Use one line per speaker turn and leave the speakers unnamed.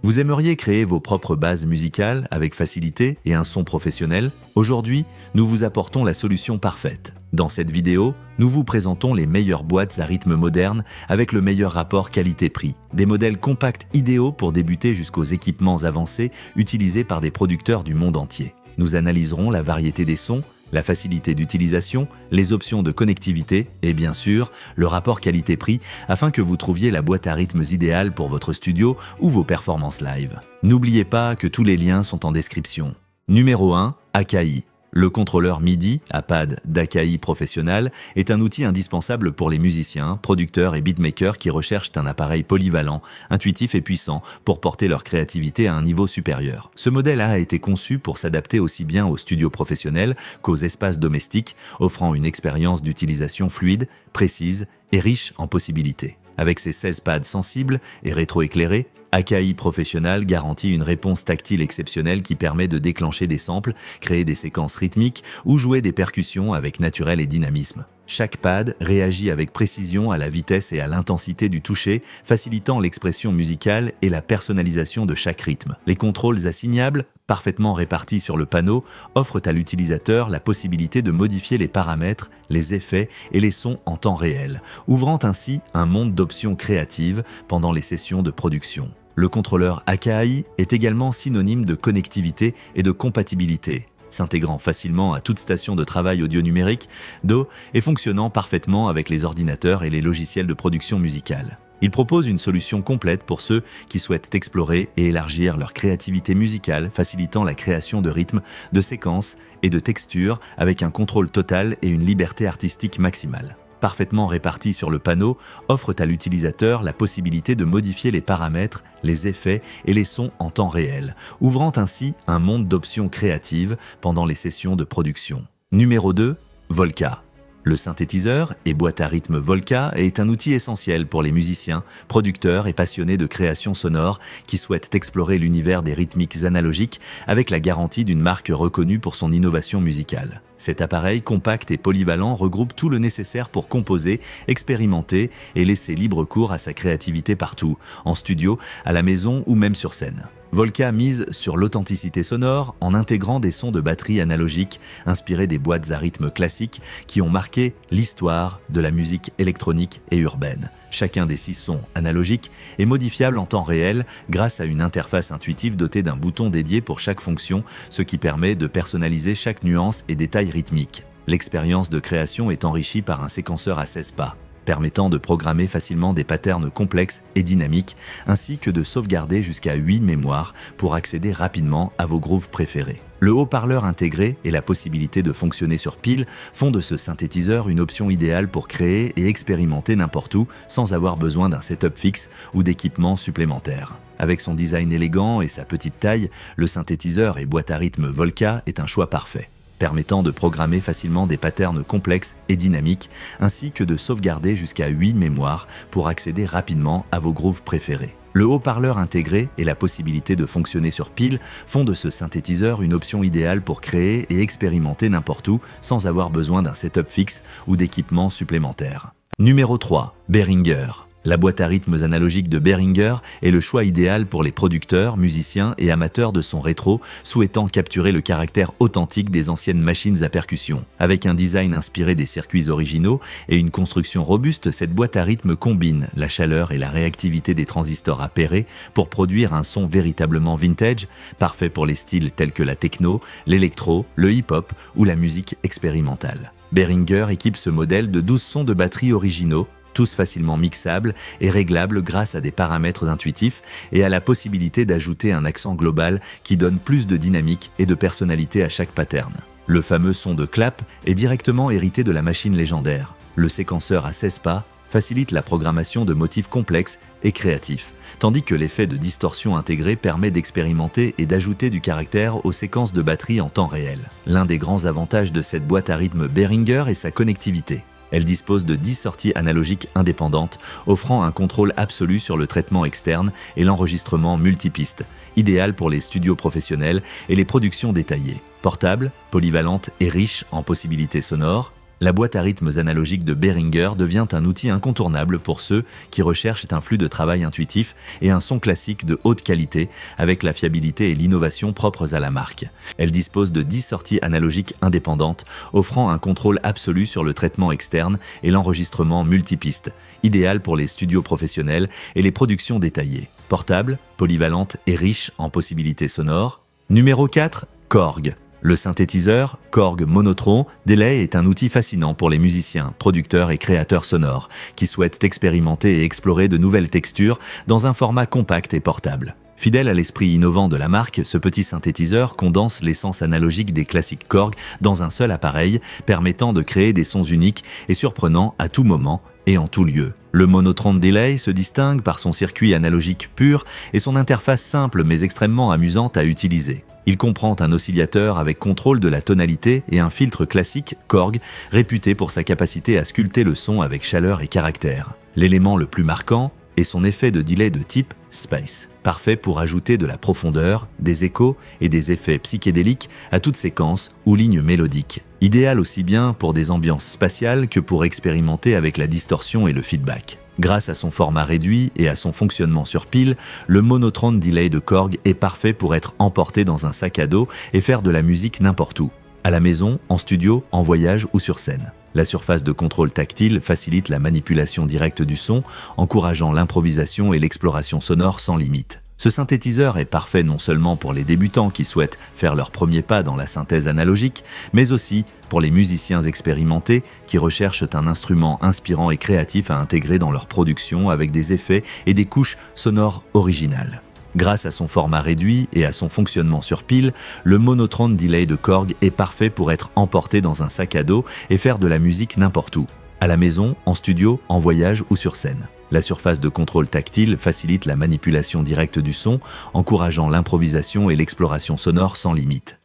Vous aimeriez créer vos propres bases musicales avec facilité et un son professionnel? Aujourd'hui, nous vous apportons la solution parfaite. Dans cette vidéo, nous vous présentons les meilleures boîtes à rythme modernes avec le meilleur rapport qualité-prix. Des modèles compacts idéaux pour débuter jusqu'aux équipements avancés utilisés par des producteurs du monde entier. Nous analyserons la variété des sons, la facilité d'utilisation, les options de connectivité et bien sûr, le rapport qualité-prix afin que vous trouviez la boîte à rythmes idéale pour votre studio ou vos performances live. N'oubliez pas que tous les liens sont en description. Numéro 1, Akai. Le contrôleur MIDI à pad d'Akai Professional est un outil indispensable pour les musiciens, producteurs et beatmakers qui recherchent un appareil polyvalent, intuitif et puissant pour porter leur créativité à un niveau supérieur. Ce modèle a été conçu pour s'adapter aussi bien aux studios professionnels qu'aux espaces domestiques, offrant une expérience d'utilisation fluide, précise et riche en possibilités. Avec ses 16 pads sensibles et rétroéclairés, Akai Professional garantit une réponse tactile exceptionnelle qui permet de déclencher des samples, créer des séquences rythmiques ou jouer des percussions avec naturel et dynamisme. Chaque pad réagit avec précision à la vitesse et à l'intensité du toucher, facilitant l'expression musicale et la personnalisation de chaque rythme. Les contrôles assignables, parfaitement répartis sur le panneau, offrent à l'utilisateur la possibilité de modifier les paramètres, les effets et les sons en temps réel, ouvrant ainsi un monde d'options créatives pendant les sessions de production. Le contrôleur Akai est également synonyme de connectivité et de compatibilité, s'intégrant facilement à toute station de travail audio numérique, et fonctionnant parfaitement avec les ordinateurs et les logiciels de production musicale. Il propose une solution complète pour ceux qui souhaitent explorer et élargir leur créativité musicale, facilitant la création de rythmes, de séquences et de textures avec un contrôle total et une liberté artistique maximale. Parfaitement répartis sur le panneau, offrent à l'utilisateur la possibilité de modifier les paramètres, les effets et les sons en temps réel, ouvrant ainsi un monde d'options créatives pendant les sessions de production. Numéro 2, Volca. Le synthétiseur et boîte à rythme Volca est un outil essentiel pour les musiciens, producteurs et passionnés de création sonore qui souhaitent explorer l'univers des rythmiques analogiques avec la garantie d'une marque reconnue pour son innovation musicale. Cet appareil compact et polyvalent regroupe tout le nécessaire pour composer, expérimenter et laisser libre cours à sa créativité partout, en studio, à la maison ou même sur scène. Volca mise sur l'authenticité sonore en intégrant des sons de batterie analogiques inspirés des boîtes à rythme classiques qui ont marqué l'histoire de la musique électronique et urbaine. Chacun des 6 sons analogiques est modifiable en temps réel grâce à une interface intuitive dotée d'un bouton dédié pour chaque fonction, ce qui permet de personnaliser chaque nuance et détail rythmique. L'expérience de création est enrichie par un séquenceur à 16 pas, permettant de programmer facilement des patterns complexes et dynamiques, ainsi que de sauvegarder jusqu'à 8 mémoires pour accéder rapidement à vos grooves préférés. Le haut-parleur intégré et la possibilité de fonctionner sur pile font de ce synthétiseur une option idéale pour créer et expérimenter n'importe où sans avoir besoin d'un setup fixe ou d'équipements supplémentaires. Avec son design élégant et sa petite taille, le synthétiseur et boîte à rythme Volca est un choix parfait, permettant de programmer facilement des patterns complexes et dynamiques, ainsi que de sauvegarder jusqu'à 8 mémoires pour accéder rapidement à vos grooves préférés. Le haut-parleur intégré et la possibilité de fonctionner sur pile font de ce synthétiseur une option idéale pour créer et expérimenter n'importe où sans avoir besoin d'un setup fixe ou d'équipements supplémentaires. Numéro 3, Behringer. La boîte à rythmes analogique de Behringer est le choix idéal pour les producteurs, musiciens et amateurs de son rétro souhaitant capturer le caractère authentique des anciennes machines à percussion. Avec un design inspiré des circuits originaux et une construction robuste, cette boîte à rythme combine la chaleur et la réactivité des transistors appairés pour produire un son véritablement vintage, parfait pour les styles tels que la techno, l'électro, le hip-hop ou la musique expérimentale. Behringer équipe ce modèle de 12 sons de batterie originaux, tous facilement mixables et réglables grâce à des paramètres intuitifs et à la possibilité d'ajouter un accent global qui donne plus de dynamique et de personnalité à chaque pattern. Le fameux son de clap est directement hérité de la machine légendaire. Le séquenceur à 16 pas facilite la programmation de motifs complexes et créatifs, tandis que l'effet de distorsion intégré permet d'expérimenter et d'ajouter du caractère aux séquences de batterie en temps réel. L'un des grands avantages de cette boîte à rythme Behringer est sa connectivité. Elle dispose de 10 sorties analogiques indépendantes, offrant un contrôle absolu sur le traitement externe et l'enregistrement multipiste, idéal pour les studios professionnels et les productions détaillées. Portable, polyvalente et riche en possibilités sonores, La boîte à rythmes analogique de Behringer devient un outil incontournable pour ceux qui recherchent un flux de travail intuitif et un son classique de haute qualité avec la fiabilité et l'innovation propres à la marque. Elle dispose de 10 sorties analogiques indépendantes, offrant un contrôle absolu sur le traitement externe et l'enregistrement multipiste, idéal pour les studios professionnels et les productions détaillées. Portable, polyvalente et riche en possibilités sonores. Numéro 4, Korg. Le synthétiseur Korg Monotron Delay est un outil fascinant pour les musiciens, producteurs et créateurs sonores qui souhaitent expérimenter et explorer de nouvelles textures dans un format compact et portable. Fidèle à l'esprit innovant de la marque, ce petit synthétiseur condense l'essence analogique des classiques Korg dans un seul appareil, permettant de créer des sons uniques et surprenants à tout moment et en tout lieu. Le Monotron Delay se distingue par son circuit analogique pur et son interface simple mais extrêmement amusante à utiliser. Il comprend un oscillateur avec contrôle de la tonalité et un filtre classique Korg réputé pour sa capacité à sculpter le son avec chaleur et caractère. L'élément le plus marquant est son effet de delay de type Space, parfait pour ajouter de la profondeur, des échos et des effets psychédéliques à toute séquence ou ligne mélodique. Idéal aussi bien pour des ambiances spatiales que pour expérimenter avec la distorsion et le feedback. Grâce à son format réduit et à son fonctionnement sur pile, le Monotron Delay de Korg est parfait pour être emporté dans un sac à dos et faire de la musique n'importe où, à la maison, en studio, en voyage ou sur scène. La surface de contrôle tactile facilite la manipulation directe du son, encourageant l'improvisation et l'exploration sonore sans limite. Ce synthétiseur est parfait non seulement pour les débutants qui souhaitent faire leur premier pas dans la synthèse analogique, mais aussi pour les musiciens expérimentés qui recherchent un instrument inspirant et créatif à intégrer dans leur production avec des effets et des couches sonores originales. Grâce à son format réduit et à son fonctionnement sur pile, le Monotron Delay de Korg est parfait pour être emporté dans un sac à dos et faire de la musique n'importe où, à la maison, en studio, en voyage ou sur scène. La surface de contrôle tactile facilite la manipulation directe du son, encourageant l'improvisation et l'exploration sonore sans limite.